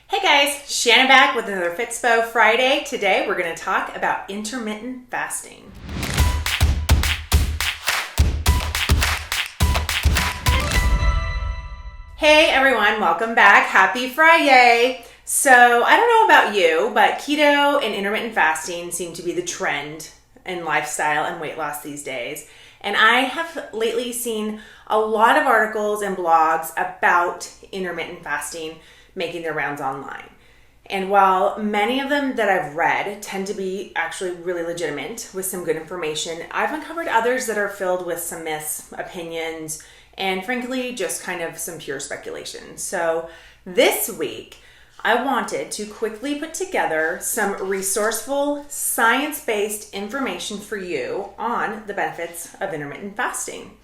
Hey guys, Shannon back with another Fitspo Friday. Today we're going to talk about intermittent fasting. Hey everyone, welcome back. Happy Friday. So I don't know about you, but keto and intermittent fasting seem to be the trend in lifestyle and weight loss these days. And I have lately seen a lot of articles and blogs about intermittent fasting making their rounds online. And while many of them that I've read tend to be actually really legitimate with some good information, I've uncovered others that are filled with some myths, opinions, and frankly, just kind of some pure speculation. So this week, I wanted to quickly put together some resourceful, science-based information for you on the benefits of intermittent fasting.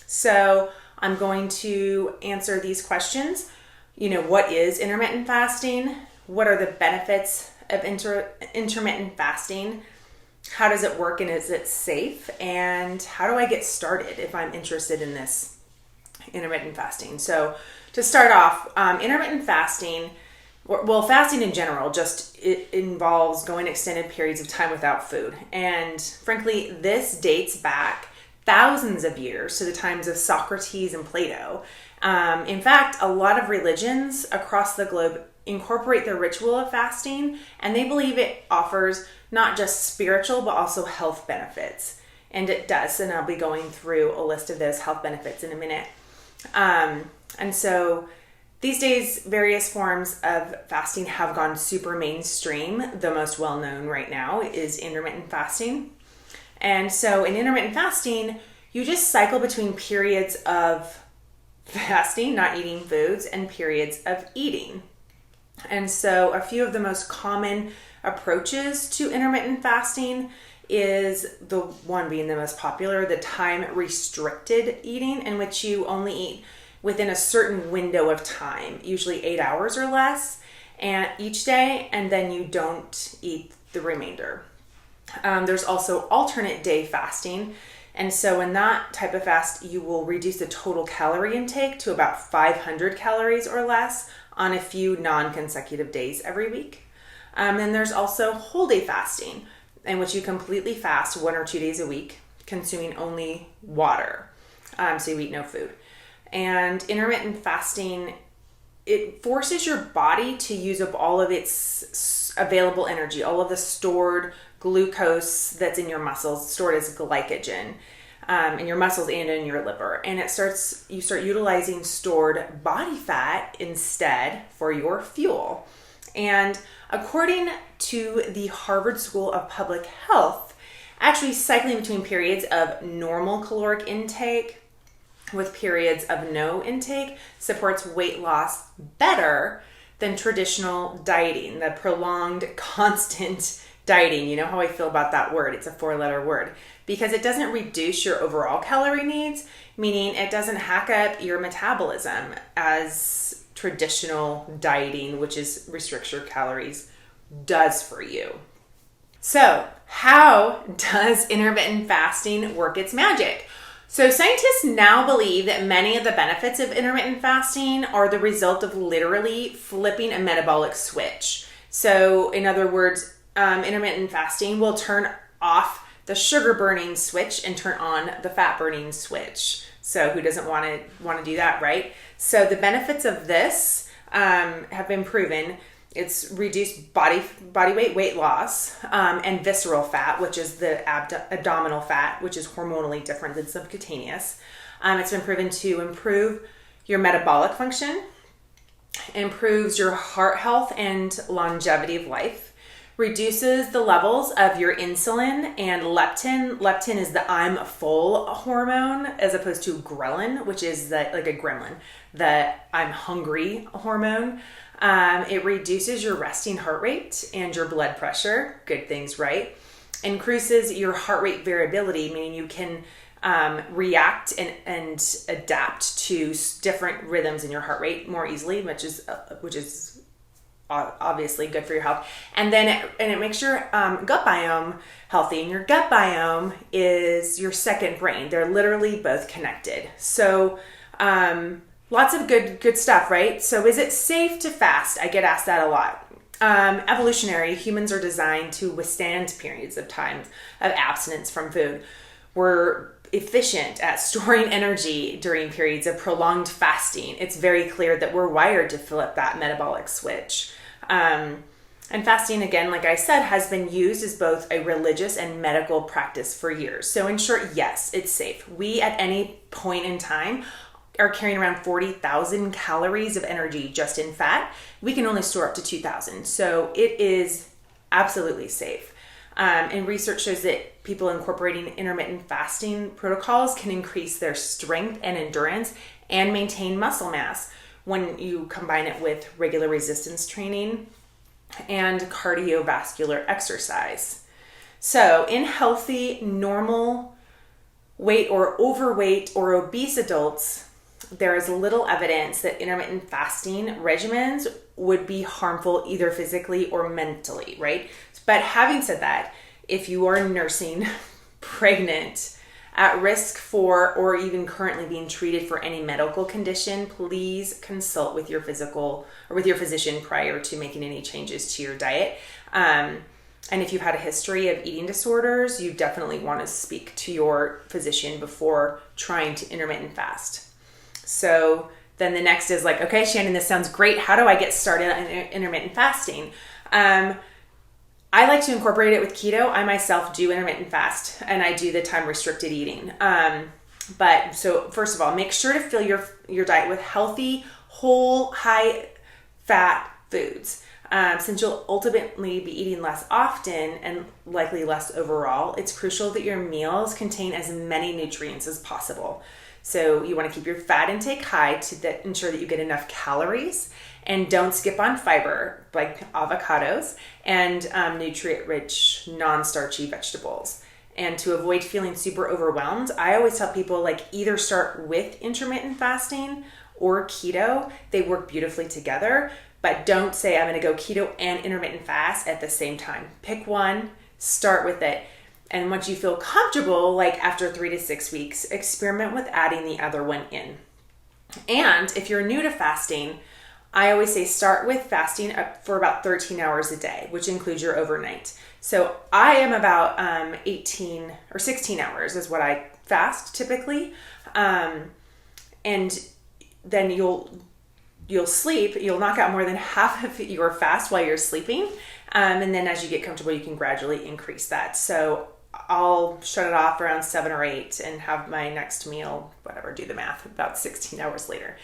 So I'm going to answer these questions. What is intermittent fasting? What are the benefits of intermittent fasting? How does it work and is it safe? And how do I get started if I'm interested in this intermittent fasting? So to start off, intermittent fasting, fasting in general, it involves going extended periods of time without food. And frankly, this dates back thousands of years to the times of Socrates and Plato. In fact, a lot of religions across the globe incorporate the ritual of fasting, and they believe it offers not just spiritual, but also health benefits. And it does, and I'll be going through a list of those health benefits in a minute. And so these days, various forms of fasting have gone super mainstream. The most well-known right now is intermittent fasting. And so in intermittent fasting, you just cycle between periods of fasting, not eating foods, and periods of eating. And so a few of the most common approaches to intermittent fasting is the one being the most popular, the time-restricted eating, in which you only eat within a certain window of time, usually 8 hours or less, and each day, and then you don't eat the remainder. There's also alternate day fasting. And so in that type of fast, you will reduce the total calorie intake to about 500 calories or less on a few non-consecutive days every week. And there's also whole day fasting, in which you completely fast 1 or 2 days a week, consuming only water. So you eat no food. And intermittent fasting, it forces your body to use up all of its available energy, all of the stored glucose that's in your muscles, stored as glycogen in your muscles and in your liver. And you start utilizing stored body fat instead for your fuel. And according to the Harvard School of Public Health, actually cycling between periods of normal caloric intake with periods of no intake supports weight loss better than traditional dieting, the prolonged, constant dieting. You know how I feel about that word. It's a 4-letter word because it doesn't reduce your overall calorie needs, meaning it doesn't hack up your metabolism as traditional dieting, which is restricts your calories, does for you. So how does intermittent fasting work its magic? So scientists now believe that many of the benefits of intermittent fasting are the result of literally flipping a metabolic switch. So in other words, intermittent fasting will turn off the sugar burning switch and turn on the fat burning switch. So who doesn't want to do that, right? So the benefits of this have been proven. It's reduced body weight loss and visceral fat, which is the abdominal fat, which is hormonally different than subcutaneous. It's been proven to improve your metabolic function, improves your heart health and longevity of life, reduces the levels of your insulin and leptin. Leptin is the I'm full hormone as opposed to ghrelin, which is like a gremlin, the I'm hungry hormone. It reduces your resting heart rate and your blood pressure. Good things, right? Increases your heart rate variability, meaning you can react and adapt to different rhythms in your heart rate more easily, which is obviously good for your health. And then it makes your gut biome healthy. And your gut biome is your second brain. They're literally both connected. So Lots of good stuff, right? So is it safe to fast? I get asked that a lot. Evolutionary, humans are designed to withstand periods of time of abstinence from food. We're efficient at storing energy during periods of prolonged fasting. It's very clear that we're wired to flip that metabolic switch. And fasting, again, like I said, has been used as both a religious and medical practice for years. So in short, yes, it's safe. We, at any point in time, are carrying around 40,000 calories of energy just in fat. We can only store up to 2,000. So it is absolutely safe. And research shows that people incorporating intermittent fasting protocols can increase their strength and endurance and maintain muscle mass when you combine it with regular resistance training and cardiovascular exercise. So in healthy, normal weight or overweight or obese adults, there is little evidence that intermittent fasting regimens would be harmful either physically or mentally, right? But having said that, if you are nursing, pregnant, at risk for, or even currently being treated for any medical condition, please consult with your physician prior to making any changes to your diet. And if you've had a history of eating disorders, you definitely want to speak to your physician before trying to intermittent fast. So then the next is like, okay, Shannon, this sounds great. How do I get started on intermittent fasting? I like to incorporate it with keto. I myself do intermittent fast, and I do the time restricted eating. But so first of all, make sure to fill your diet with healthy, whole, high fat foods. Since you'll ultimately be eating less often and likely less overall, it's crucial that your meals contain as many nutrients as possible. So you want to keep your fat intake high to ensure that you get enough calories, and don't skip on fiber like avocados and nutrient-rich, non-starchy vegetables. And to avoid feeling super overwhelmed, I always tell people like either start with intermittent fasting or keto. They work beautifully together, but don't say I'm going to go keto and intermittent fast at the same time. Pick one, start with it. And once you feel comfortable, like after 3 to 6 weeks, experiment with adding the other one in. And if you're new to fasting, I always say start with fasting for about 13 hours a day, which includes your overnight. So I am about 18 or 16 hours is what I fast typically. And then you'll sleep, you'll knock out more than half of your fast while you're sleeping. And then as you get comfortable, you can gradually increase that. So I'll shut it off around 7 or 8 and have my next meal, whatever, do the math, about 16 hours later.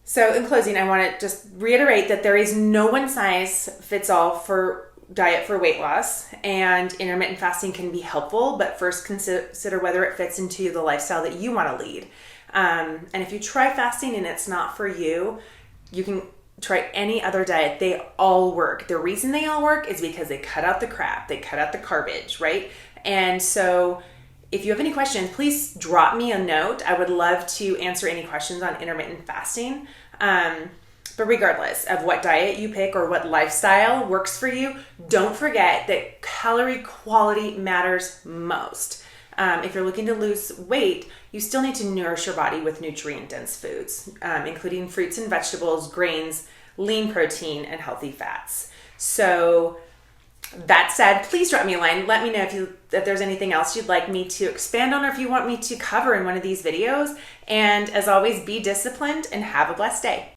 So in closing, I want to just reiterate that there is no one size fits all for diet for weight loss, and intermittent fasting can be helpful, but first consider whether it fits into the lifestyle that you want to lead. And if you try fasting and it's not for you, you can try any other diet. They all work. The reason they all work is because they cut out the crap, they cut out the garbage, right? And so if you have any questions, please drop me a note. I would love to answer any questions on intermittent fasting. But regardless of what diet you pick or what lifestyle works for you, don't forget that calorie quality matters most. If you're looking to lose weight, you still need to nourish your body with nutrient-dense foods, including fruits and vegetables, grains, lean protein, and healthy fats. So that said, please drop me a line. Let me know if there's anything else you'd like me to expand on or if you want me to cover in one of these videos. And as always, be disciplined and have a blessed day.